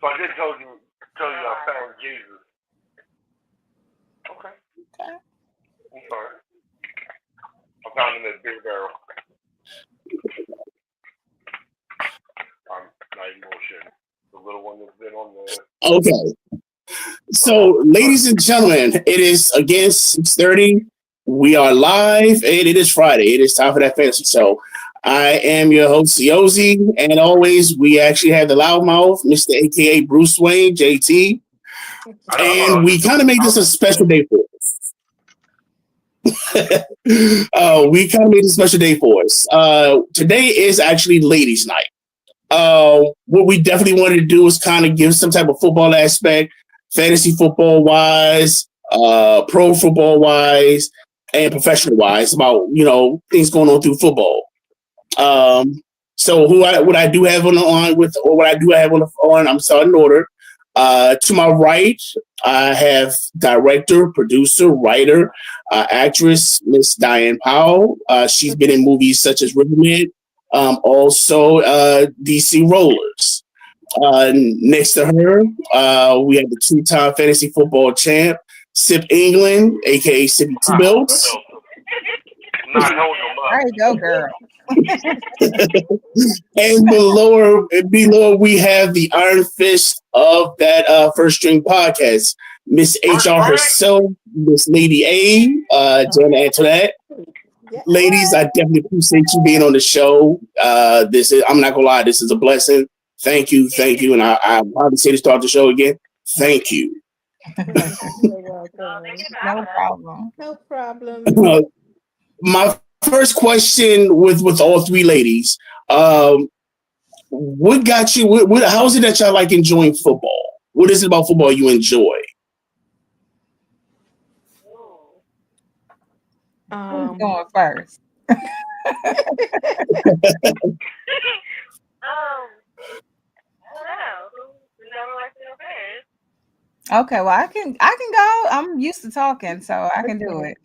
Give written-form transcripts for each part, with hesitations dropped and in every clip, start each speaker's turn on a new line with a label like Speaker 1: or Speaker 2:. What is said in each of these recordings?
Speaker 1: So I did tell you I found Jesus. Okay. I'm sorry. I found him at Big Barrel. I'm not even bullshitting. The little one that's been on the.
Speaker 2: Okay. So, ladies and gentlemen, it is again 6:30. We are live, and it is Friday. It is time for that fantasy show. I am your host, Yosi, and always we actually have the loudmouth, Mr. AKA Bruce Wayne, JT, and we kind of made this a special day for us. We kind of made this a special day for us. Today is actually ladies' night. What we definitely wanted to do is kind of give some type of football aspect, fantasy football wise, pro football wise, and professional wise about things going on through football. So what I do have on, I'm starting in order. To my right, I have director, producer, writer, actress Miss Diane Powell. She's been in movies such as Riverman, also DC Rollers. Next to her, we have the two-time fantasy football champ, Sip England, aka Sippy Two Belts.
Speaker 3: There you go, girl.
Speaker 2: And below we have the Iron Fist of that First String podcast, Miss HR herself, Miss Lady A, Jenna Antoinette. Ladies, I definitely appreciate you being on the show. I'm not gonna lie, this is a blessing. Thank you, and I probably say to start the show again. Thank you.
Speaker 3: No problem.
Speaker 2: My first question with all three ladies, what got you? How is it that y'all like enjoying football? What is it about football you enjoy?
Speaker 3: Who's going first? Okay, well I can go. I'm used to talking, so I can do it.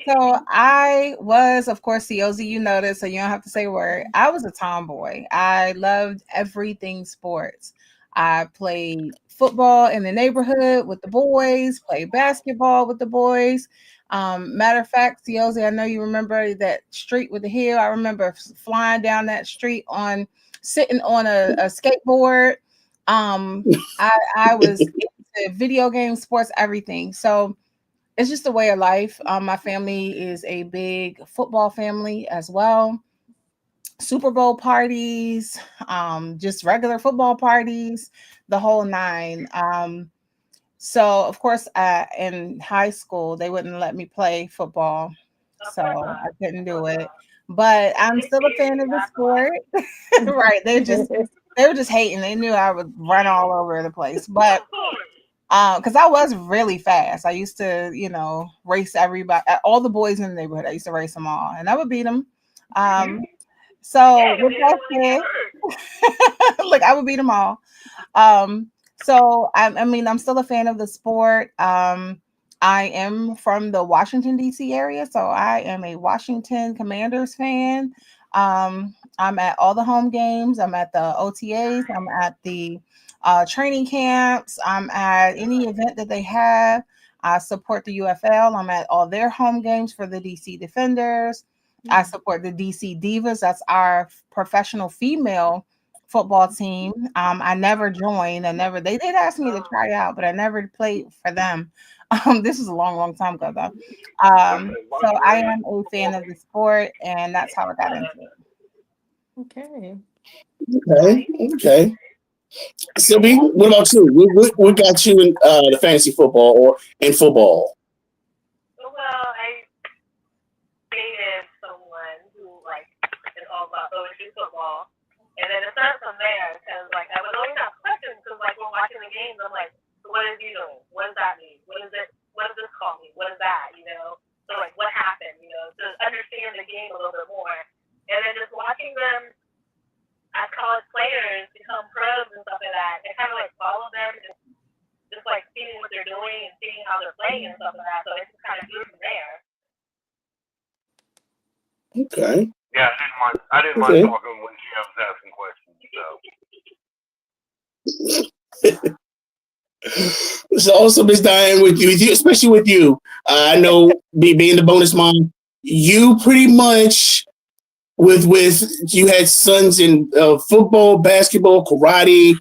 Speaker 3: So I was, of course, COZ, you know this, so you don't have to say a word. I was a tomboy. I loved everything sports. I played football in the neighborhood with the boys, played basketball with the boys. Matter of fact, COZ, I know you remember that street with the hill. I remember flying down that street sitting on a skateboard. I was into video games, sports, everything. So it's just a way of life. My family is a big football family as well. Super Bowl parties, just regular football parties, the whole nine. So of course, in high school, they wouldn't let me play football, so I couldn't do it. But I'm still a fan of the sport. Right? They were just hating. They knew I would run all over the place, but because I was really fast. I used to, race everybody, all the boys in the neighborhood. I used to race them all, and I would beat them. So with that said, look, I would beat them all. So I'm still a fan of the sport. I am from the Washington D.C. area, so I am a Washington Commanders fan. I'm at all the home games. I'm at the OTAs. I'm at the training camps. I'm at any event that they have. I support the UFL. I'm at all their home games for the DC Defenders. I support the DC Divas. That's our professional female football team. I never joined. They did ask me to try out, but I never played for them. This is a long, long time ago though. So I am a fan of the sport, and that's how I got into it.
Speaker 2: Okay. Sylvie, what about you? What got you in the fantasy football or in football?
Speaker 4: Well, I dated someone who is all about OSU football, and then it started from there because I would always ask questions because when watching the games, I'm like, what is he doing? What does that mean? What is it? What does this call me? What is that? So what happened? To understand the game a little bit more, and then just watching them as college players become pros and stuff like that, and kind of follow them, just seeing what they're doing and seeing how they're playing and stuff like that. So it just kind of grew from there.
Speaker 2: Okay.
Speaker 1: Yeah, I didn't mind talking when she was asking questions. So.
Speaker 2: So also, Miss Diane, with you, especially with you, I know being the bonus mom, you pretty much with you had sons in football, basketball, karate.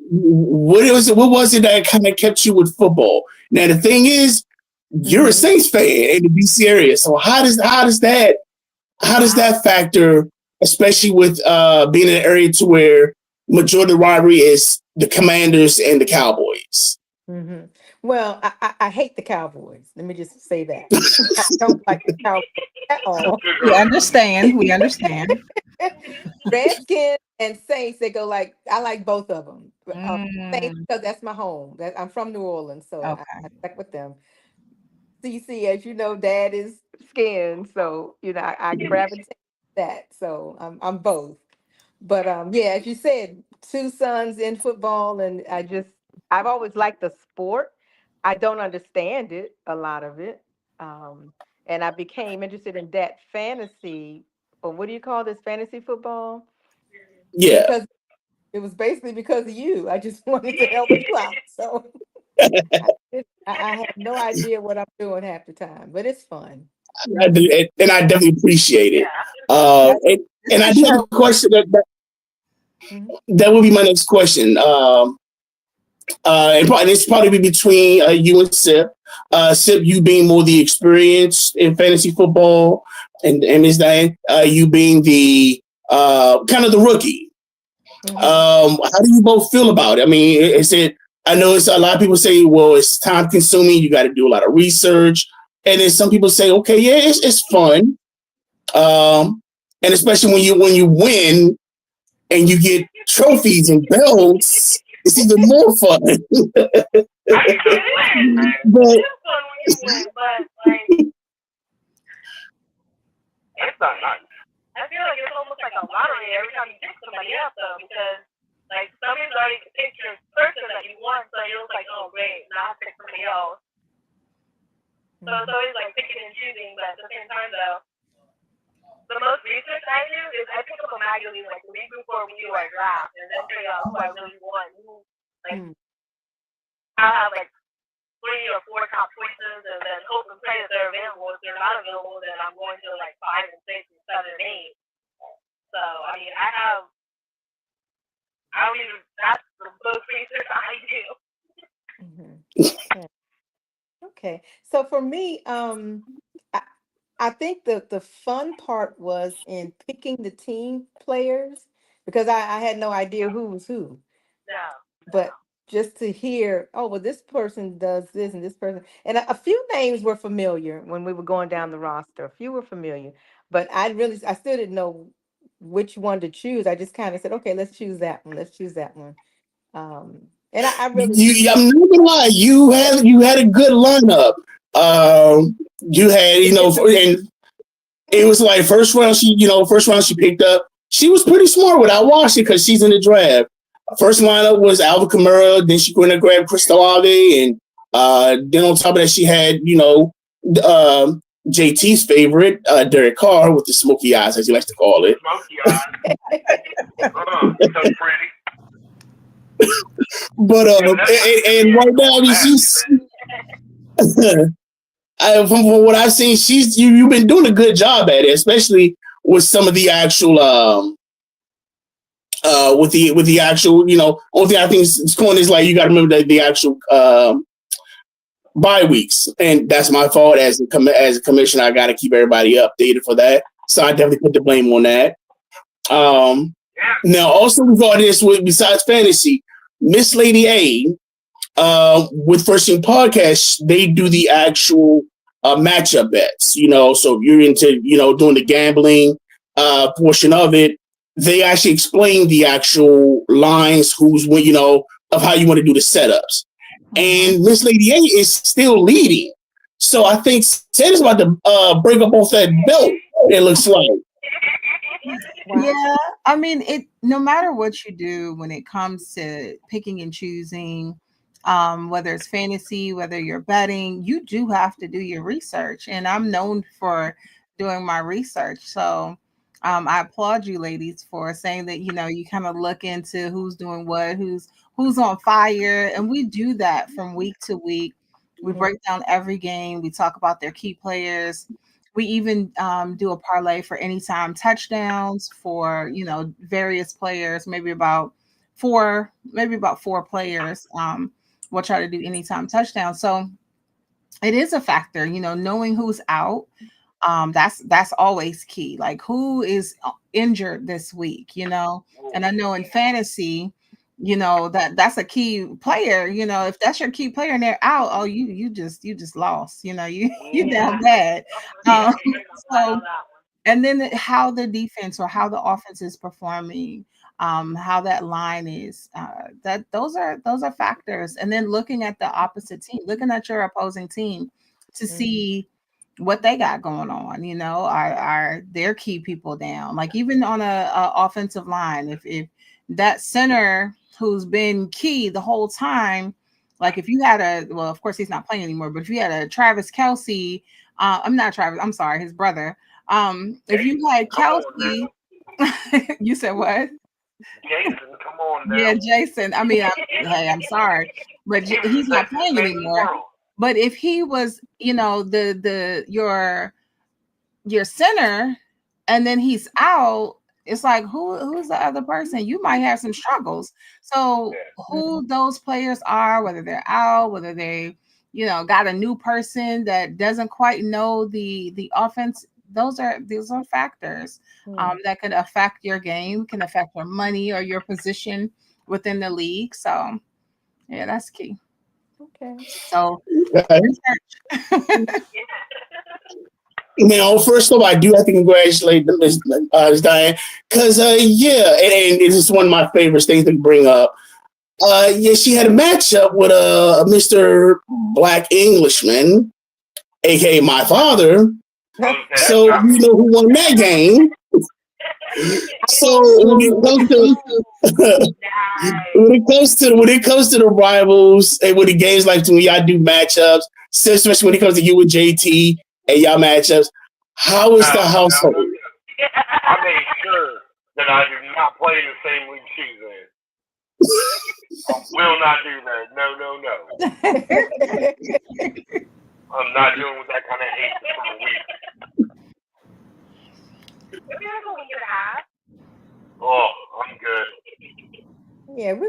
Speaker 2: What was it that kind of kept you with football? Now the thing is, you're a Saints fan, and to be serious. So how does that factor, especially with being in an area to where majority of the rivalry is the Commanders and the Cowboys?
Speaker 5: Well, I hate the Cowboys. Let me just say that. I don't like the Cowboys at all.
Speaker 3: We understand. We understand.
Speaker 5: Redskins and Saints, they go like, I like both of them. Saints,
Speaker 3: Mm,
Speaker 5: because that's my home. I'm from New Orleans, so
Speaker 3: okay.
Speaker 5: I stuck with them. CC, as you know, Dad is skin, so I gravitate to that. So I'm both. But yeah, as you said, two sons in football, and I've always liked the sport. I don't understand it, a lot of it. And I became interested in that fantasy, or what do you call this, fantasy football?
Speaker 2: Yeah.
Speaker 5: Because it was basically because of you. I just wanted to help you out. So I have no idea what I'm doing half the time, but it's fun.
Speaker 2: And I definitely appreciate it. And I
Speaker 3: a
Speaker 2: do have a
Speaker 3: show.
Speaker 2: question that will be my next question. And it's probably be between you and Sip. Sip, you being more the experience in fantasy football, and Ms. Diane, you being the kind of the rookie. How do you both feel about it? I mean, I know it's a lot of people say, well, it's time consuming. You got to do a lot of research, and then some people say, okay, yeah, it's fun. And especially when you win and you get trophies and belts, it's even more fun. But
Speaker 4: It's fun when you win, but like
Speaker 1: It's not nice.
Speaker 4: I feel like it's almost like a lottery every time you pick somebody up though, because like somebody's already picked your person that you want, so you're just like, oh great, now I have to pick somebody else. So it's always like picking and choosing, but at the same time though, the most research I do is I pick up a magazine like the week before we do our draft and then figure out who I really want. I'll have like 3 or 4 top choices and then hope and pray that they're available. If they're not available, then I'm going to like 5 and 6 and 7 and 8. So I mean, that's the most research I do.
Speaker 5: Okay. So for me, I think the fun part was in picking the team players, because I had no idea who was who.
Speaker 4: No.
Speaker 5: But just to hear, oh, well, this person does this and this person. And a few names were familiar when we were going down the roster. A few were familiar, but I still didn't know which one to choose. I just kind of said, okay, let's choose that one. Let's choose that one. And I really,
Speaker 2: I'm not gonna lie, you had a good lineup. You had, and it was like first round she picked up. She was pretty smart without watching because she's in the draft. First lineup was Alvin Kamara, then she went and grabbed Chris Olave, and then on top of that she had, JT's favorite, Derek Carr with the smoky eyes, as he likes to call it.
Speaker 1: Smoky eyes. So pretty.
Speaker 2: But and right now she's from what I've seen, you've been doing a good job at it, especially with some of the actual with the actual, only thing I think is cool is like you got to remember the actual bye weeks, and that's my fault as a commissioner. I got to keep everybody updated for that, so I definitely put the blame on that. Now, also regarding this, besides fantasy, Miss Lady A, with First Team Podcast, they do the actual matchup bets. So if you're into doing the gambling portion of it, they actually explain the actual lines, of how you want to do the setups. And Miss Lady A is still leading. So I think Ted is about to break up off that belt, it looks like.
Speaker 5: wow.
Speaker 3: Yeah, I mean, no matter what you do when it comes to picking and choosing, whether it's fantasy, whether you're betting, you do have to do your research. And I'm known for doing my research. So I applaud you, ladies, for saying that. You kind of look into who's doing what, who's on fire, and we do that from week to week. We break down every game. We talk about their key players. We even do a parlay for anytime touchdowns for various players. Maybe about four players. We'll try to do anytime touchdowns. So it is a factor, knowing who's out. That's always key. Like who is injured this week, and I know in fantasy, that's a key player. If that's your key player and they're out, oh, you just lost. You down bad. So and then how the defense or how the offense is performing, how that line is, that those are factors. And then looking at the opposite team, looking at your opposing team to see what they got going on. Are their key people down? Like even on a offensive line, if that center who's been key the whole time, like if you had well, of course he's not playing anymore, but if you had a Travis Kelce, I'm sorry, his brother. If you had Kelsey, you said what?
Speaker 1: Jason, come on now.
Speaker 3: Yeah, Jason. I mean, hey, I'm sorry, but he's not playing anymore. But if he was, your center, and then he's out, it's like who's the other person? You might have some struggles. So who those players are, whether they're out, whether they, got a new person that doesn't quite know the offense. Those are factors that could affect your game, can affect your money or your position within the league. So yeah, that's key.
Speaker 5: Okay.
Speaker 3: So
Speaker 2: now, first of all, I do have to congratulate Ms. Diane because and it is one of my favorite things to bring up. She had a matchup with Mr. Black Englishman, aka my father. So you know who won that game. So when it comes to the rivals and when the games like when y'all do matchups, especially when it comes to you and JT and y'all matchups, how is the household?
Speaker 1: I made sure that I do not play in the same league she's in. I will not do that. No. I'm not dealing with that kind of hate for a week. Oh, I'm good.
Speaker 5: Yeah, we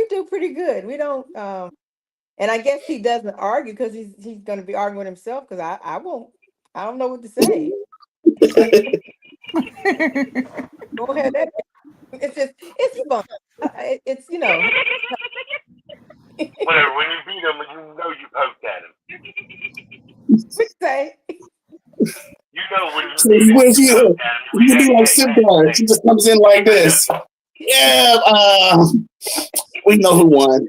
Speaker 5: do pretty good. We don't and I guess he doesn't argue because he's going to be arguing with himself because I won't. I don't know what to say. Go ahead. It's fun. It's
Speaker 1: Whatever. When you beat him, you know you poked at him.
Speaker 5: We say.
Speaker 1: You know when you
Speaker 2: beat him, you do like Simba. She just comes in like this. Yeah, we know who won.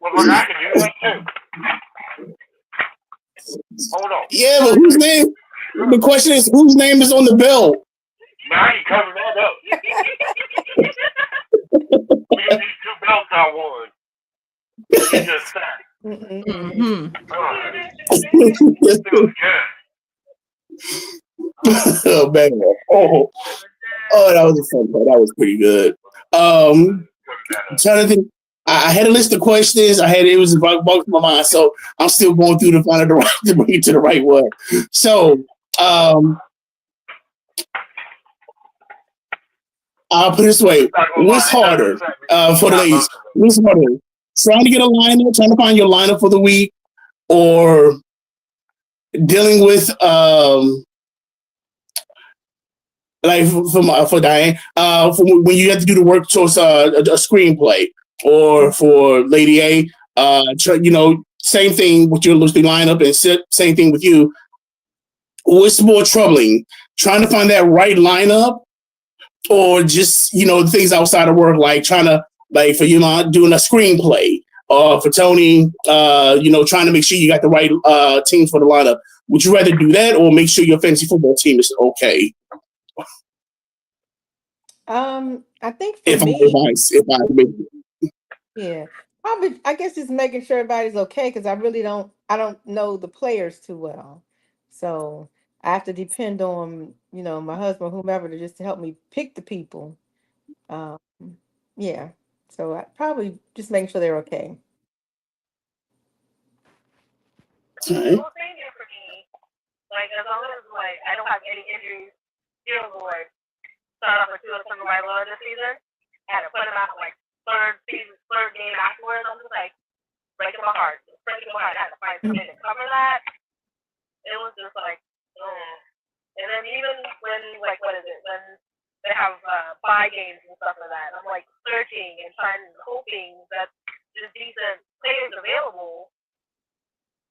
Speaker 1: Well, look, I can do that too. Hold on.
Speaker 2: Yeah, but whose name? The question is, whose name is on the bill?
Speaker 1: Now you cover that up. We got these 2 belts I won. You just said.
Speaker 2: Oh man! Oh, that was a fun part. That was pretty good. I'm trying to think. I had a list of questions. It was about my mind, so I'm still going through to find the right to bring it to the right one. So, I'll put it this way: what's harder for the ladies? What's harder? Trying to get a lineup, trying to find your lineup for the week, or dealing with like for Diane, when you have to do the work towards a screenplay, or for Lady A, same thing with your listing lineup, and same thing with you. What's more troubling, trying to find that right lineup, or just things outside of work, like trying to for doing a screenplay, for Tony, trying to make sure you got the right team for the lineup. Would you rather do that or make sure your fantasy football team is okay?
Speaker 5: I think for me, I guess just making sure everybody's okay because I don't know the players too well. So I have to depend on, my husband, whomever, to just to help me pick the people. Um, yeah. So I probably just making sure they're okay.
Speaker 2: All right.
Speaker 4: Well, same here for me. Like, as long as, like, I don't have any injuries, still will, like, start off with 2 of the my lower this season. I had to put him out, like, third game afterwards. I'm just, like, breaking my heart. Breaking my heart. I had to find something to cover that. It was just, like, And then even when, like, what is it? When they have buy games and stuff like that, I'm, like, searching and hoping that there's decent players available.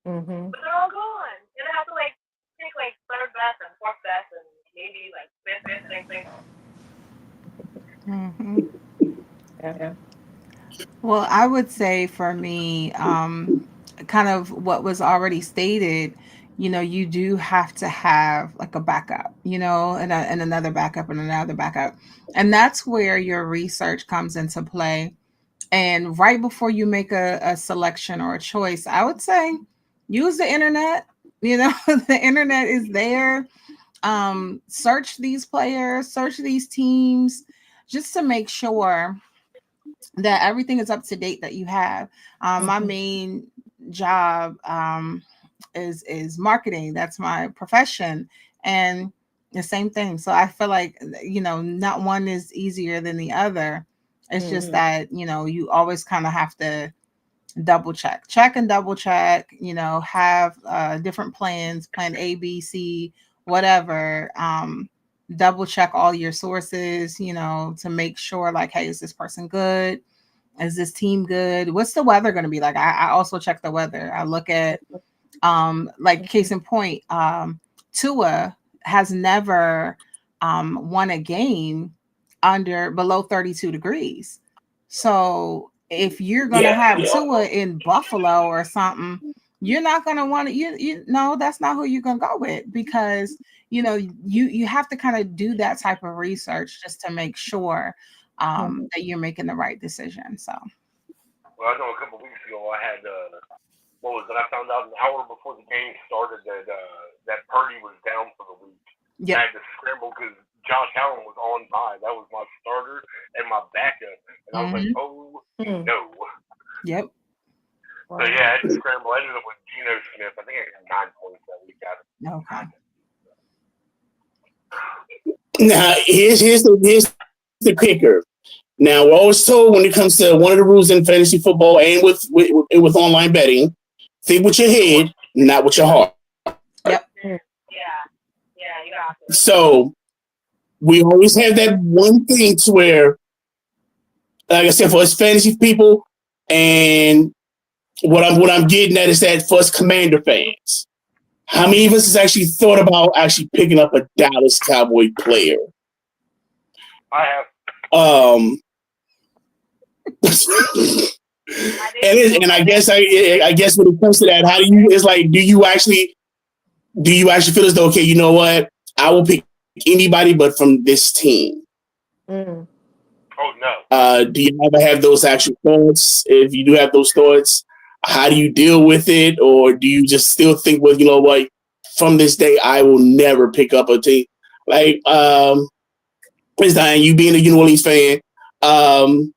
Speaker 5: Mm-hmm.
Speaker 4: But they're all gone. And I have to, like, pick, like, third best and fourth best and maybe, like, fifth, same thing.
Speaker 3: Mm-hmm.
Speaker 5: Yeah.
Speaker 3: Well, I would say for me, kind of what was already stated, you do have to have like a backup, and another backup and another backup. And that's where your research comes into play. And right before you make a selection or a choice, I would say use the internet. The internet is there. Search these players, search these teams, just to make sure that everything is up to date that you have. My main job is marketing. That's my profession, and the same thing. So I feel like not one is easier than the other. It's just that you always kind of have to check and double check. Have different plans, plan A, B, C, whatever. Double check all your sources, to make sure, like, hey, is this person good? Is this team good? What's the weather going to be like? I also check the weather. I look at, like, case in point, Tua has never won a game below 32 degrees. So if you're going to have Tua in Buffalo or something, you're not going to want to, no, that's not who you're going to go with, because, you have to kind of do that type of research just to make sure that you're making the right decision. So,
Speaker 1: well, I know a couple weeks ago I had what was it? I found out an hour before the game started that Purdy was down for the week.
Speaker 3: yeah,
Speaker 1: I had to scramble because Josh Allen was on bye. That was my starter and my backup, and I was like, oh no.
Speaker 3: Yep.
Speaker 1: So yeah, I had to scramble. I ended up with Geno Smith. I think I got 9 points that week out of it.
Speaker 3: Okay.
Speaker 2: Now here's the kicker. Now, we're always told when it comes to one of the rules in fantasy football and with online betting, think with your head, not with your heart.
Speaker 3: Yep.
Speaker 4: Yeah, you got to.
Speaker 2: So we always have that one thing to where, like I said, for us fantasy people, and what I'm getting at is that for us Commander fans, how many of us has actually thought about actually picking up a Dallas Cowboy player?
Speaker 1: I have.
Speaker 2: And I guess when it comes to that, how do you actually feel as though, okay, you know what, I will pick anybody but from this team?
Speaker 1: Oh no.
Speaker 2: Do you ever have those actual thoughts? If you do have those thoughts, how do you deal with it, or do you just still think, well, you know what, from this day I will never pick up a team like Prince Diane, you being a New Orleans fan, and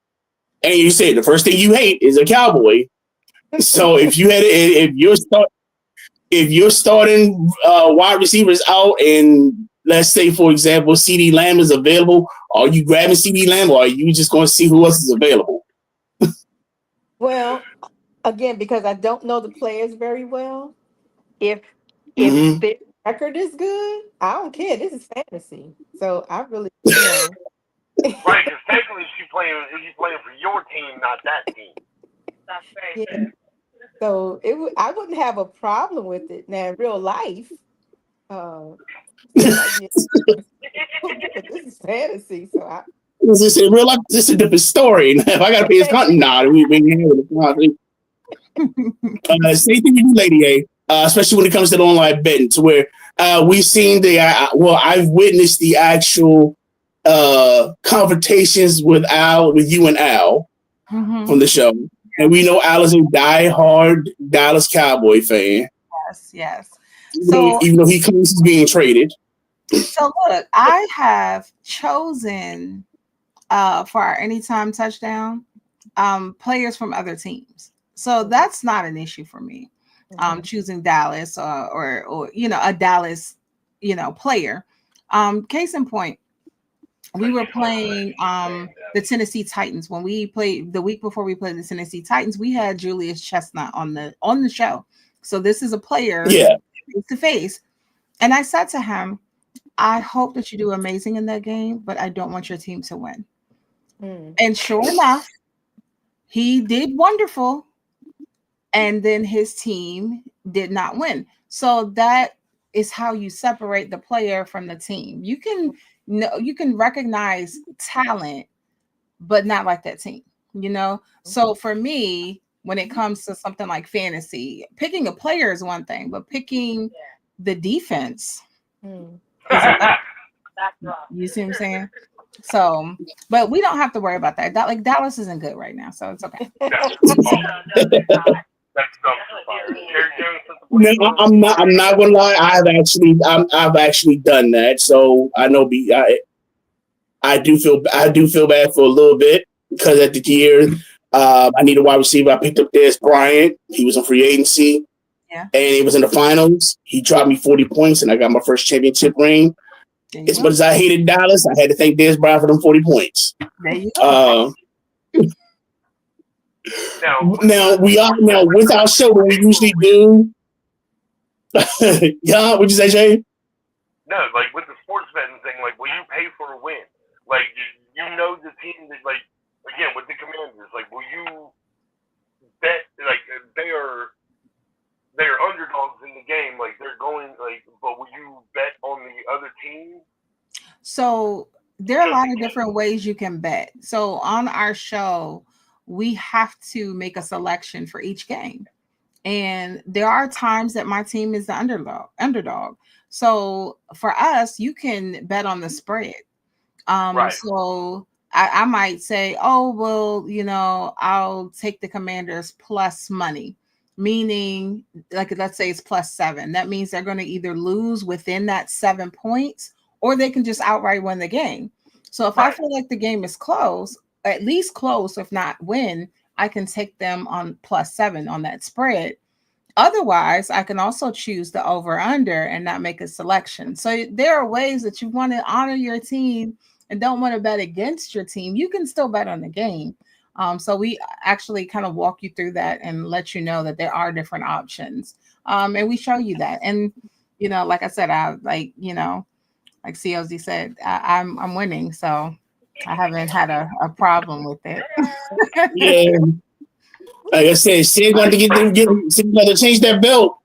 Speaker 2: you say the first thing you hate is a Cowboy. So if you're starting wide receivers out, and let's say, for example, CeeDee Lamb is available, are you grabbing CeeDee Lamb, or are you just going to see who else is available?
Speaker 5: Well, again, because I don't know the players very well, if the record is good, I don't care. This is fantasy, so I really,
Speaker 1: Right, because technically she's playing for your team, not that team.
Speaker 4: That's very fair.
Speaker 5: So I wouldn't have a problem with it. Now in real life, this is fantasy, so
Speaker 2: Is this in real life? This is a different story. If I got to pay his content, same thing with you, Lady A. Especially when it comes to the online betting, to where we've seen I've witnessed the actual confrontations with you and Al from the show. And we know Al is a die-hard Dallas Cowboy fan.
Speaker 3: Yes.
Speaker 2: Even though he claims he's being traded.
Speaker 3: So look, I have chosen for our anytime touchdown players from other teams. So that's not an issue for me. Choosing Dallas or a Dallas, player. Case in point, we were playing the Tennessee Titans. When we played the week before we played the Tennessee Titans, we had Julius Chestnut on the show. So this is a player face to face. And I said to him, I hope that you do amazing in that game, but I don't want your team to win. And sure enough, he did wonderful. And then his team did not win. So that is how you separate the player from the team. You can recognize talent, but not like that team, So for me, when it comes to something like fantasy, picking a player is one thing, but picking the defense you see what I'm saying? So, but we don't have to worry about that. Like Dallas isn't good right now, so it's okay.
Speaker 2: No, I'm not gonna lie. I've actually done that. So I know. I do feel bad for a little bit because at the year, I need a wide receiver. I picked up Dez Bryant. He was on free agency, and he was in the finals. He dropped me 40 points, and I got my first championship ring. As much as I hated Dallas, I had to thank Dez Bryant for them 40 points.
Speaker 3: There you go.
Speaker 2: Now with our show, what we usually do. Yeah, what'd you say, Shane?
Speaker 1: No, like with the sports betting thing, like will you pay for a win? Like you know the team that, like, again with the Commanders, like will you bet, like they're underdogs in the game, like they're going, like, but will you bet on the other team?
Speaker 3: So there are a lot of different ways you can bet. So on our show, we have to make a selection for each game. And there are times that my team is the underdog. So for us, you can bet on the spread. Right. So I might say, oh, well, I'll take the Commanders plus money, meaning like, let's say it's +7. That means they're going to either lose within that 7 points or they can just outright win the game. So if I feel like the game is close, at least close, if not win, I can take them on +7 on that spread. Otherwise, I can also choose the over under and not make a selection. So there are ways that you want to honor your team and don't want to bet against your team. You can still bet on the game. So we actually kind of walk you through that and let you know that there are different options. And we show you that. And, like I said, like COZ said, I'm winning. So I haven't had a problem with it.
Speaker 2: Yeah. Like I said, Sid wanted to change that belt.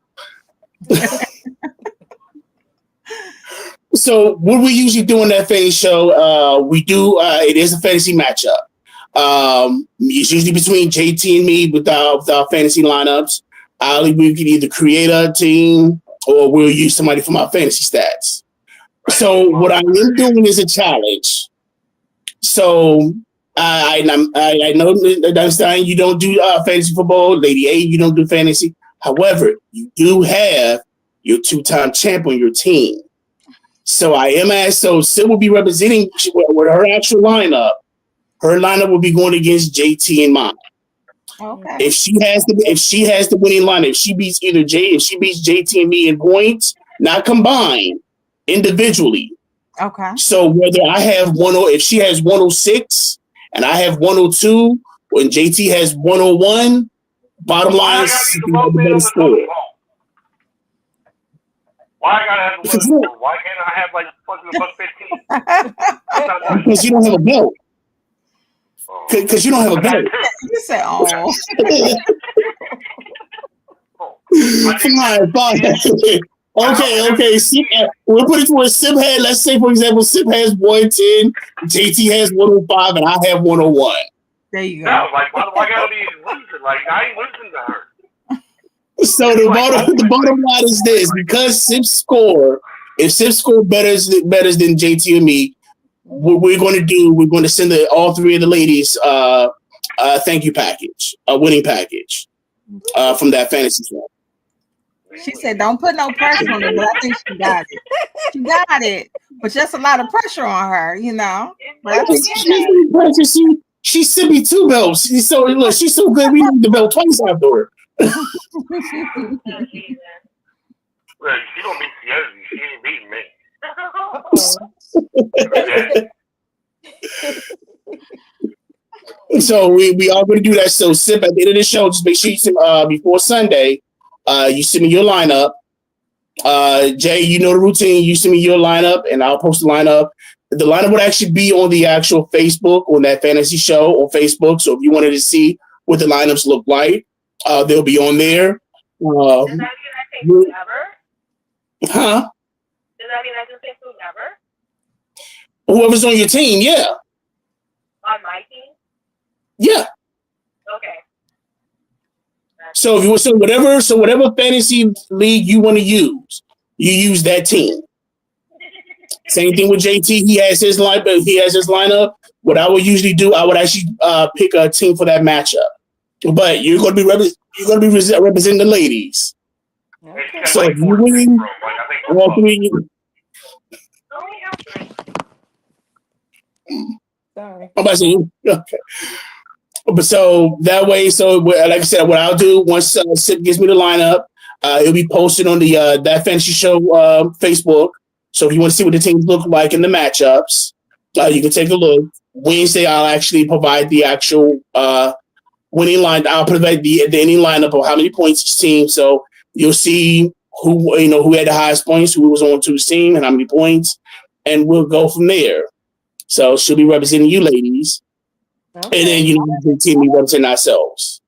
Speaker 2: So what we usually do on that fantasy show, we do it is a fantasy matchup. It's usually between JT and me with our fantasy lineups. We can either create a team or we'll use somebody from our fantasy stats. So what I am doing is a challenge. So I know that you don't do fantasy football. Lady A, you don't do fantasy. However, you do have your 2-time champ on your team. So I am asked. So Sid will be representing with her actual lineup. Her lineup will be going against JT and mine.
Speaker 3: Okay.
Speaker 2: If she has the winning lineup, if she beats JT and me in points, not combined, individually.
Speaker 3: Okay.
Speaker 2: So whether I have if she has 106 and I have 102, when JT has 101, bottom line is the better score.
Speaker 1: Why I gotta have the score? Why can't I have like fucking +15?
Speaker 2: Because you don't have a belt. Because you don't have a belt.
Speaker 3: You said, oh.
Speaker 2: Fine. Okay. We'll put it to where Sim had, let's say, for example, Sim has 110, JT has 105, and I have 101.
Speaker 3: There you go.
Speaker 1: No, like, why gotta be losing? Like, I ain't losing to her.
Speaker 2: So the bottom line is this: because if Sim score better than JT and me, what we're going to do, we're going to send all three of the ladies thank you package, a winning package from that fantasy show.
Speaker 3: She said, "Don't put no pressure on her," but I think she got it. She got it, but just a lot of pressure on her, you know. But I think
Speaker 2: She sent me 2 belts. She's so good. We need the belt twice after her.
Speaker 1: Look, she don't beat Ciozy. She ain't beating me.
Speaker 2: So we are going to do that. So Sip, at the end of the show, just make sure you send, before Sunday, you send me your lineup. Jay, you know the routine. You send me your lineup, and I'll post the lineup. The lineup would actually be on the actual Facebook, on that fantasy show on Facebook. So if you wanted to see what the lineups look like, they'll be on there.
Speaker 4: Does that mean I take whoever?
Speaker 2: Huh?
Speaker 4: Does that mean I can take whoever?
Speaker 2: Whoever's on your team, yeah.
Speaker 4: On my team?
Speaker 2: Yeah.
Speaker 4: Okay.
Speaker 2: So if you so whatever fantasy league you want to use, you use that team. Same thing with JT. He has his lineup. What I would usually do, I would actually pick a team for that matchup. But you're going to be representing the ladies.
Speaker 5: Okay.
Speaker 2: So if you win, all 3.
Speaker 5: Sorry.
Speaker 2: I'm about to say, okay. But so that way, so like I said, what I'll do once Sip gives me the lineup, it'll be posted on the Dat Fantasy Show Facebook. So if you want to see what the teams look like in the matchups, you can take a look. Wednesday, I'll actually provide the actual winning line. I'll provide the ending lineup of how many points each team. So you'll see who had the highest points, who was on whose team, and how many points, and we'll go from there. So she'll be representing you ladies. Okay. And then the team we represent ourselves.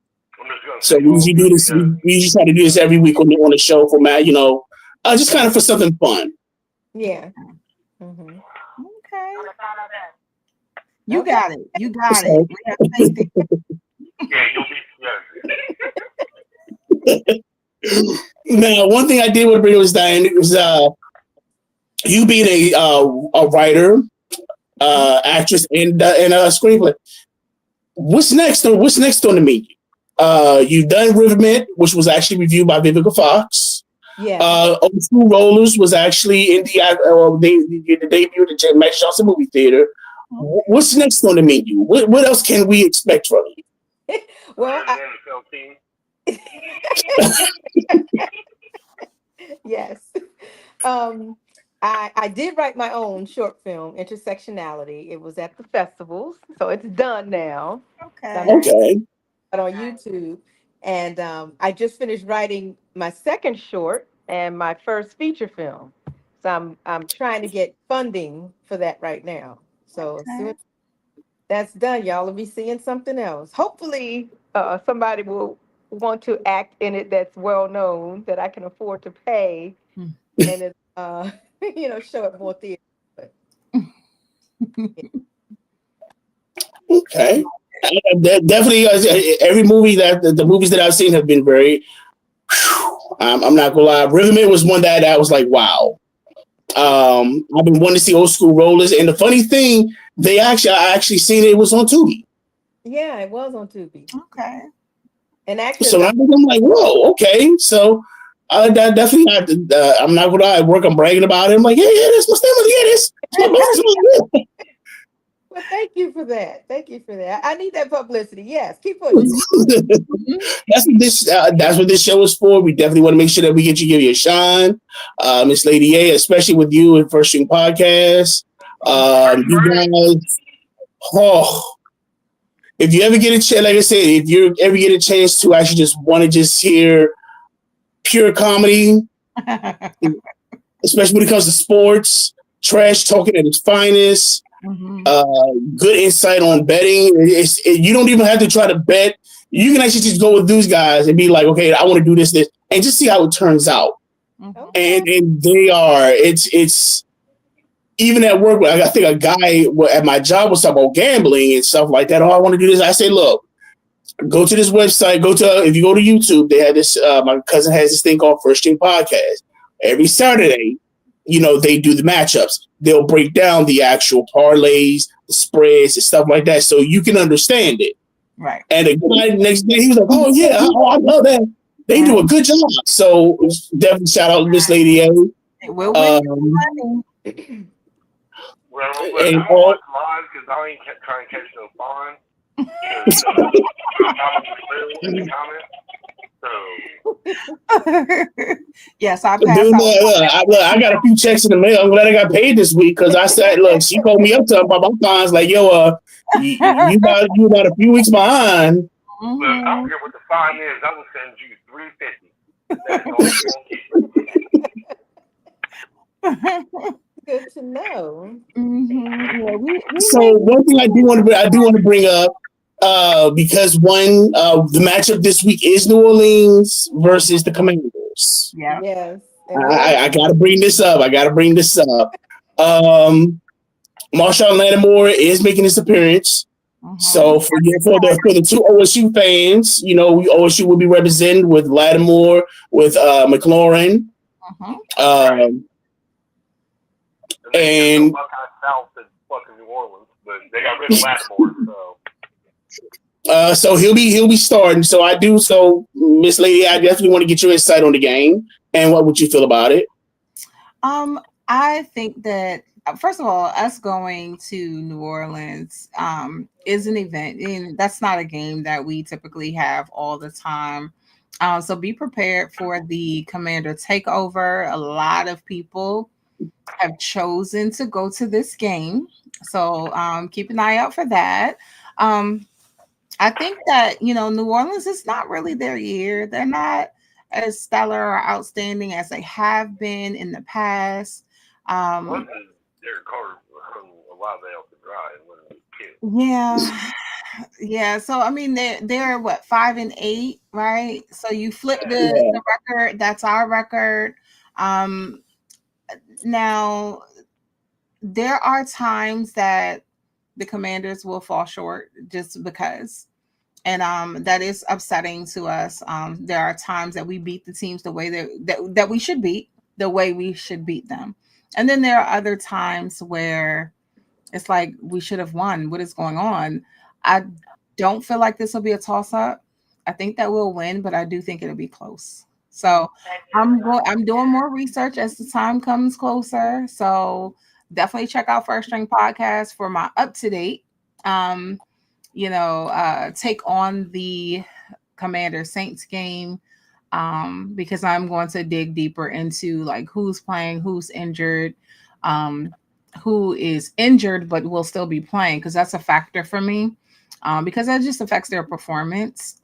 Speaker 2: So we usually do this. We usually try to do this every week on the show format. Just kind of for something fun.
Speaker 5: Yeah. Mm-hmm.
Speaker 3: Okay. You got it. You got it.
Speaker 1: Yeah, you'll be.
Speaker 2: Now, one thing I did want to bring was Diane. It was you being a writer, actress, and a screenplay. What's next? What's next on the menu? You've done Riverman, which was actually reviewed by Vivica Fox.
Speaker 5: Yeah.
Speaker 2: Old School Rollers was actually in the debut at the Max Johnson Movie Theater. What's next on the menu? What else can we expect from you?
Speaker 5: Well, yes. I did write my own short film, Intersectionality. It was at the festivals, so it's done now.
Speaker 2: Okay.
Speaker 5: On YouTube, and I just finished writing my second short and my first feature film. So I'm trying to get funding for that right now. So as soon as that's done, y'all will be seeing something else. Hopefully, somebody will want to act in it that's well known that I can afford to pay, and it, show it more theater.
Speaker 2: Okay. Definitely, every movie the movies that I've seen have been very. I'm not gonna lie. Riverman was one that was like, wow. I've been wanting to see Old School Rollers, and the funny thing, I actually seen it was on Tubi.
Speaker 5: Yeah, it was on Tubi.
Speaker 3: Okay.
Speaker 5: And actually,
Speaker 2: so I'm like, whoa, okay. So I definitely have to. I'm not gonna lie. At work, I'm bragging about it. I'm like, yeah, this was this.
Speaker 5: Well, thank you for that. I need that publicity. Yes, keep pushing.
Speaker 2: That's what this show is for. We definitely want to make sure that we give you a shine, Miss Lady A, especially with you and First String Podcast. You guys, if you ever get a chance, like I said, if you ever get a chance to actually just want to just hear pure comedy, especially when it comes to sports, trash talking at its finest. Good insight on betting. You don't even have to try to bet. You can actually just go with these guys and be like, okay, I want to do this, and just see how it turns out. And they are. It's even at work. I think a guy at my job was talking about gambling and stuff like that. Oh, I want to do this. I say, look, go to this website. If you go to YouTube, they have this. My cousin has this thing called First String Podcast. Every Saturday, they do the matchups. They'll break down the actual parlays, the spreads, and stuff like that, so you can understand it.
Speaker 3: Right.
Speaker 2: And the guy next day, he was like, "Oh yeah, I love that. They do a good job." So definitely shout out to Miss Lady A.
Speaker 3: It will win money.
Speaker 1: Well, I'm
Speaker 2: And
Speaker 1: gonna watch live because I ain't trying to catch no fine. In the comments. So.
Speaker 3: Yes, I passed
Speaker 2: dude,
Speaker 3: out.
Speaker 2: I got a few checks in the mail. I'm glad I got paid this week because I said, "Look, she called me up to about my fines. Like, yo, you about a few weeks behind."
Speaker 1: Look, I don't care what the fine is. I will send you $350.
Speaker 5: Good to know.
Speaker 3: Yeah,
Speaker 2: so one thing I do want to bring up, because the matchup this week is New Orleans versus the Commanders.
Speaker 3: Yeah.
Speaker 5: Yes.
Speaker 2: I gotta bring this up. Marshawn Lattimore is making his appearance. So for the two OSU fans, OSU will be represented with Lattimore, with McLaurin. And
Speaker 1: South is fucking New Orleans, but they got rid of Lattimore, so.
Speaker 2: So he'll be starting. So Miss Lady, I definitely want to get your insight on the game and what would you feel about it?
Speaker 3: I think that first of all, us going to New Orleans is an event, and that's not a game that we typically have all the time. So be prepared for the Commander takeover. A lot of people have chosen to go to this game, so keep an eye out for that. I think that New Orleans is not really their year. They're not as stellar or outstanding as they have been in the past.
Speaker 1: Derek Carter hung a lot out to dry when he was a kid.
Speaker 3: Yeah. So I mean, they're what 5-8, right? So you flip the record. That's our record. Now there are times that the Commanders will fall short just because, and that is upsetting to us. There are times that we beat the teams the way that we should beat, the way we should beat them. And then there are other times where it's like we should have won. What is going on? I don't feel like this will be a toss-up. I think that we'll win, but I do think it'll be close. So I'm doing more research as the time comes closer. So definitely check out First String Podcast for my up-to-date take on the Commander Saints game. Because I'm going to dig deeper into like who's playing, who's injured, who is injured but will still be playing, because that's a factor for me, because that just affects their performance.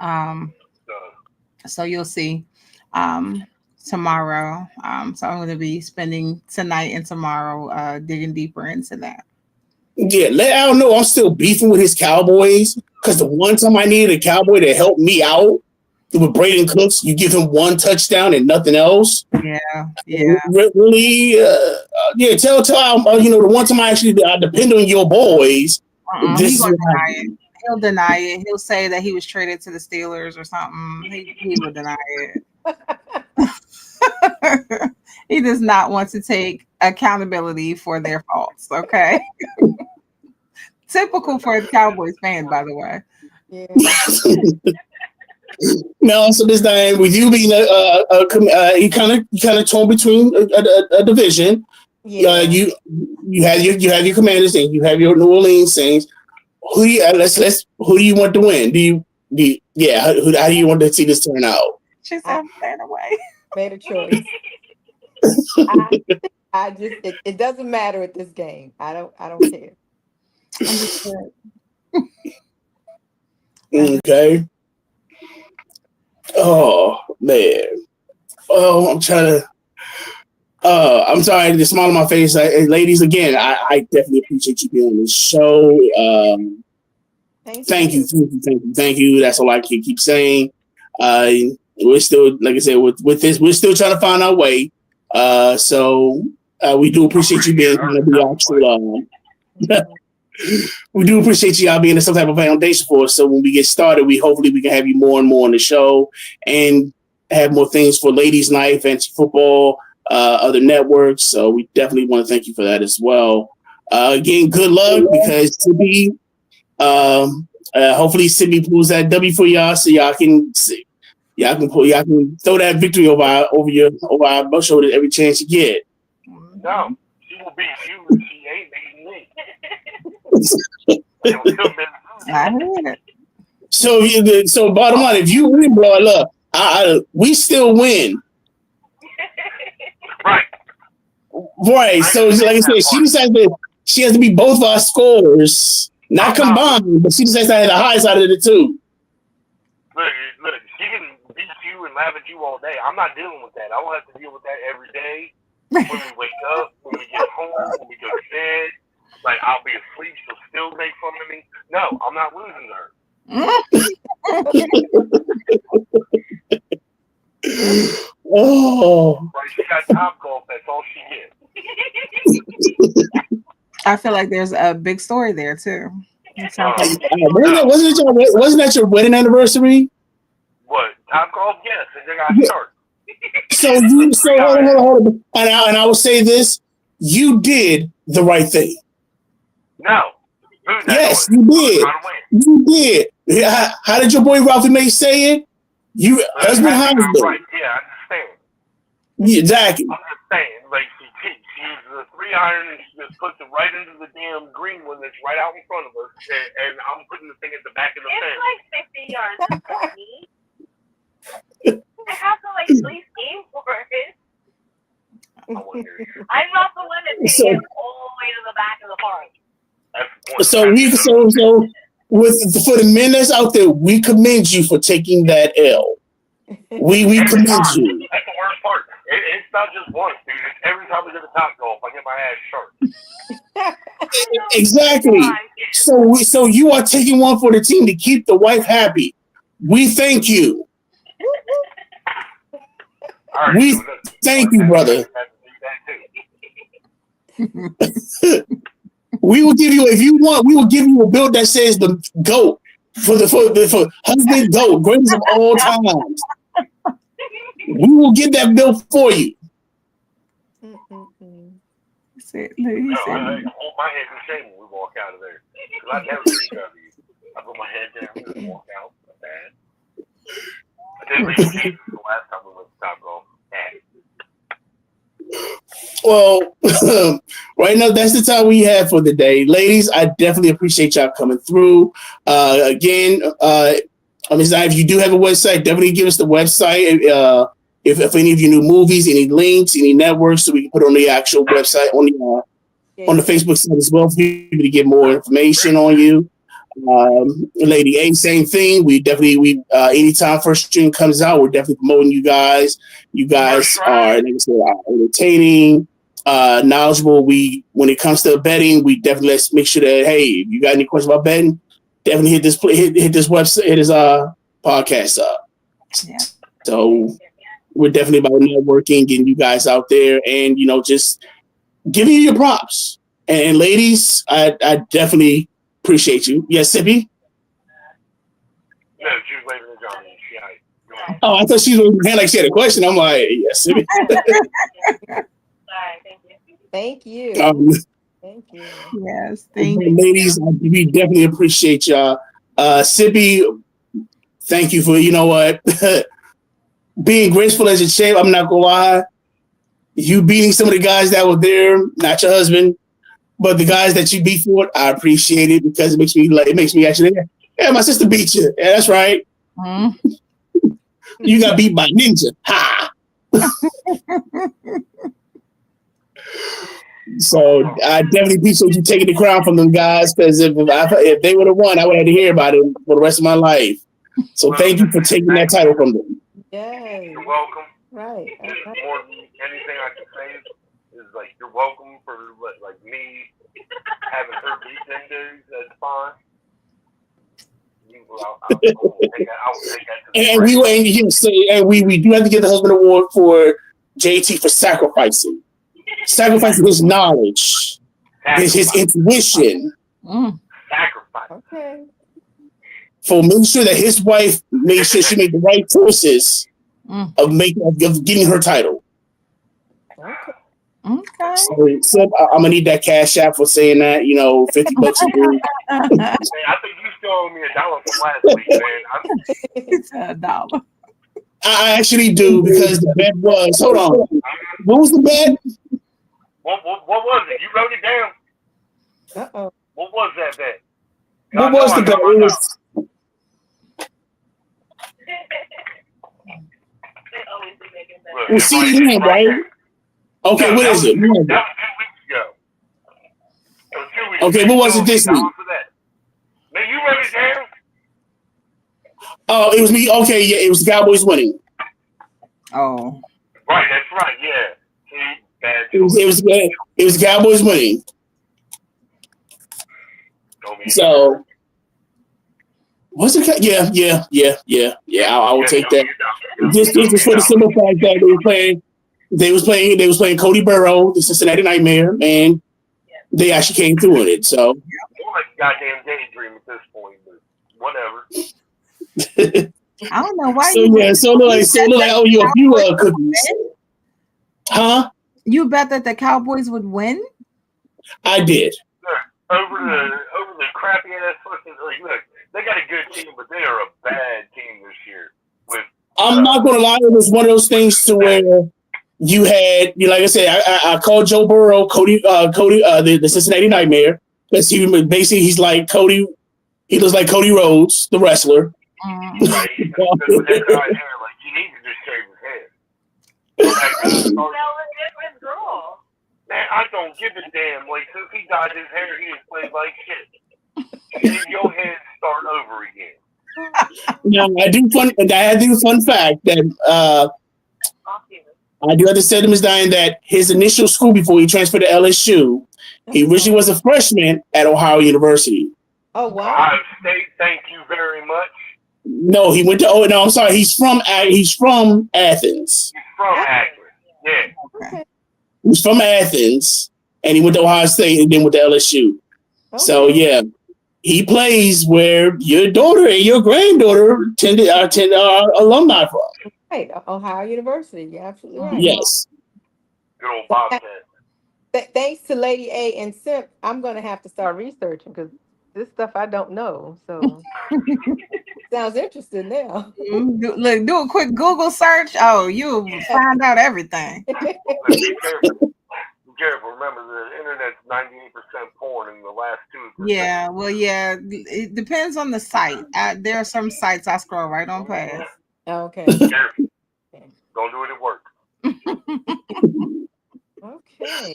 Speaker 3: So you'll see tomorrow. So I'm going to be spending tonight and tomorrow digging deeper into that.
Speaker 2: Yeah, let Al know I'm still beefing with his Cowboys, because the one time I needed a Cowboy to help me out with Braden Cooks, you give him one touchdown and nothing else.
Speaker 3: Yeah.
Speaker 2: Really, tell the one time I actually depend on your boys.
Speaker 3: He'll deny it. He'll deny it. He'll say that he was traded to the Steelers or something. He will deny it. He does not want to take accountability for their faults. Okay. Typical for a Cowboys fan, by the way.
Speaker 5: Yeah.
Speaker 2: No, so this time with you being you kind of torn between a division. Yeah. You have your Commanders and you have your New Orleans Saints. Who do you want to win? How do you want to see this turn out?
Speaker 3: She said, "I'm staying away."
Speaker 5: Made a choice. I just it doesn't matter at this game. I don't care.
Speaker 2: Okay. Oh man. Oh, I'm trying to. I'm sorry. The smile on my face, ladies. Again, I definitely appreciate you being on the show. Thank you. That's all I can keep saying. We're still, like I said, with this, we're still trying to find our way. So we do appreciate you being the actual. We do appreciate y'all being some type of foundation for us. So when we get started, hopefully we can have you more and more on the show and have more things for Ladies Night, Fantasy Football, other networks. So we definitely want to thank you for that as well. Again, good luck, because to be Hopefully, Sydney pulls that W for y'all, so y'all can throw that victory over our shoulder every chance you get.
Speaker 1: No, she will beat you. She ain't beating me.
Speaker 3: I heard it.
Speaker 2: So bottom line, if you win, bro, look, we still win. Right. So like I said, she has to be both our scores, not combined, but she just has to have the highest out of the two.
Speaker 1: Look, she can beat you and laugh at you all day. I'm not dealing with that. I will have to deal with that every day. When we wake up, when we get home, when we go to bed. Like, I'll be asleep, she'll still make fun of me. No, I'm not losing to her.
Speaker 2: Oh.
Speaker 1: Right, she got Top Golf, that's all she gets.
Speaker 3: I feel like there's a big story there too.
Speaker 2: Wasn't that your wedding anniversary?
Speaker 1: What, Top Golf? Yes, and they got sharks.
Speaker 2: Hold on. And I will say this: you did the right thing.
Speaker 1: No.
Speaker 2: Yes, you did. You did. How did your boy Ralphie May say it? You husband.
Speaker 1: Right. Yeah, I understand.
Speaker 2: Yeah, exactly.
Speaker 1: I'm just saying, like she uses a 3-iron and she just puts it right into the damn green one that's right out in front of us, and I'm putting the thing at the back of the fence.
Speaker 4: It's like 50 yards in front of me. I have to like at least aim for it. I'm not the one that's taking it all the way to the back of the park.
Speaker 2: So for the men that's out there, we commend you for taking that L. We commend you.
Speaker 1: That's the worst part. It's not just once, dude. It's every time we get a Top Golf, I get my ass sharp.
Speaker 2: Exactly. So you are taking one for the team to keep the wife happy. We thank you.
Speaker 1: Right,
Speaker 2: we thank you, brother. We will give you, if you want, we will give you a bill that says the GOAT for husband GOAT, greatest of all times. We will get that bill for you.
Speaker 1: I hold my head in shame when we walk out of there. Because I never do you. I put my head down and walk out. Bad. I did leave Jesus the last time we went to Top Golf.
Speaker 2: Well, right now that's the time we have for the day, ladies. I definitely appreciate y'all coming through. Again, if you do have a website, definitely give us the website. If any of you new movies, any links, any networks, so we can put on the actual website on the Facebook site as well for people to get more information on you. Lady A, same thing. We anytime First Stream comes out, we're definitely promoting you guys. You guys are, like I said, entertaining, knowledgeable. When it comes to betting, we definitely let's make sure that, hey, if you got any questions about betting, definitely hit this website, hit this podcast up. Yeah. So we're definitely about networking, getting you guys out there, and just giving you your props. And ladies, I definitely appreciate you. Yes, Sippy?
Speaker 1: No, she was waving at Johnny.
Speaker 2: Oh, I thought she was waving like she had a question. I'm like, yes, Sippy.
Speaker 5: Thank you. Thank you.
Speaker 3: Yes, thank you.
Speaker 2: Ladies, we definitely appreciate y'all. Sippy, thank you for, being graceful as a champ. I'm not going to lie. You beating some of the guys that were there, not your husband, but the guys that you beat for it, I appreciate it because it makes me actually, yeah, my sister beat you. Yeah, that's right. Mm-hmm. You got beat by Ninja. Ha! So I definitely appreciate you taking the crown from them guys, because if they would have won, I would have to hear about it for the rest of my life. So thank you for taking that title from them.
Speaker 5: Yeah.
Speaker 1: You're welcome.
Speaker 5: Right.
Speaker 1: More than anything I can say is like, you're welcome for like me having her beat them dudes. That's fine.
Speaker 2: And we do have to get the husband award for JT for sacrificing his knowledge, his intuition.
Speaker 1: Sacrifice.
Speaker 5: Okay.
Speaker 2: For making sure that his wife made sure she made the right choices of getting her title.
Speaker 3: Okay.
Speaker 2: So I'm gonna need that cash app for saying that. $50 a week.
Speaker 1: I think you still owe me $1 from last week, man.
Speaker 3: It's $1.
Speaker 2: I actually do because the bet was. Hold on. What was the bet?
Speaker 1: What was it? You wrote it down.
Speaker 5: Uh-oh.
Speaker 1: What was that bet?
Speaker 2: What was the bet? It was.
Speaker 4: They always be making that.
Speaker 1: Look,
Speaker 2: It was CD Lamb, right? Okay,
Speaker 1: No,
Speaker 2: what is it?
Speaker 1: That was 2 weeks ago. That was 2 weeks
Speaker 2: Okay,
Speaker 1: ago.
Speaker 2: what was it this week?
Speaker 1: Man, you wrote it down?
Speaker 2: Oh, it was me. Okay, yeah, it was the Cowboys winning.
Speaker 3: Oh.
Speaker 1: Right, that's right, yeah. See, bad
Speaker 2: It was the Cowboys winning. So was it? Yeah. I will take that. Just for the simple fact that they was playing Cody Burrow, the Cincinnati Nightmare, and they actually came through in it. So
Speaker 1: more like a goddamn daydream at this point, but whatever.
Speaker 3: I don't know why.
Speaker 2: So oh, you a few cookies, huh?
Speaker 3: You bet that the Cowboys would win?
Speaker 2: I did.
Speaker 1: Over the crappy ass fucking look, they got a good team, but they are a bad team this year.
Speaker 2: I'm not gonna lie, it was one of those things to where you had, like I said, I called Joe Burrow, the Cincinnati Nightmare, because he's like Cody. He looks like Cody Rhodes, the wrestler.
Speaker 1: With that kind of hair, like you need to just shave his head.
Speaker 4: Different girl.
Speaker 1: Man, I don't give a damn. Like since he dyed his hair, he has played like shit. Shave your head, start over again.
Speaker 2: Now I do fun fact that I do have to say to Ms. Diane that his initial school before he transferred to LSU, he originally was a freshman at Ohio University.
Speaker 5: Oh wow!
Speaker 1: Ohio State, thank you very much.
Speaker 2: No, he went to. Oh no, I'm sorry. He's from Athens.
Speaker 1: He's from Akron. Yeah.
Speaker 5: Okay.
Speaker 2: He's from Athens, and he went to Ohio State and then went to LSU.
Speaker 5: Okay.
Speaker 2: So yeah, he plays where your daughter and your granddaughter attend alumni from.
Speaker 5: Right, Ohio University. You're absolutely right.
Speaker 2: Yes.
Speaker 1: Good old Bobcat.
Speaker 5: Thanks to Lady A and Simp, I'm going to have to start researching because this stuff I don't know. So sounds interesting now.
Speaker 3: Look, do a quick Google search. Oh, you'll find out everything.
Speaker 1: Be careful. Be careful. Remember, the internet's 98% porn, and the last 2%.
Speaker 3: Yeah, well, yeah, it depends on the site. There are some sites I scroll right on past.
Speaker 5: Okay.
Speaker 1: Careful. Don't do it at work.
Speaker 5: Okay.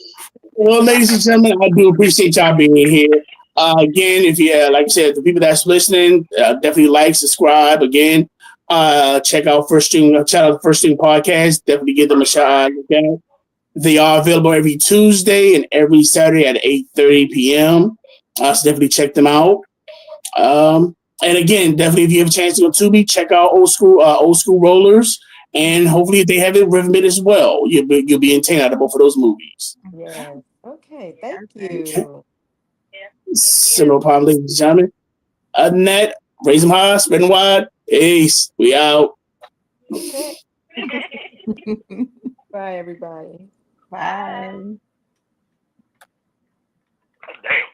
Speaker 2: Well, ladies and gentlemen, I do appreciate y'all being here. Again, if you, like I said, the people that's listening, definitely like, subscribe. Again, check out First String Podcast. Definitely give them a shout out. Okay? They are available every Tuesday and every Saturday at 8:30 p.m. So definitely check them out. And again, definitely if you have a chance to go to Tubi, check out Old School Rollers. And hopefully if they have it Rhythm It as well, you'll be entertained out of both of those movies.
Speaker 5: Yes. Okay. Thank you.
Speaker 2: Okay. So no problem, ladies and gentlemen. Other than that, raise them high, spread them wide. Peace. We out.
Speaker 5: Okay. Bye, everybody.
Speaker 3: Bye.
Speaker 1: Damn.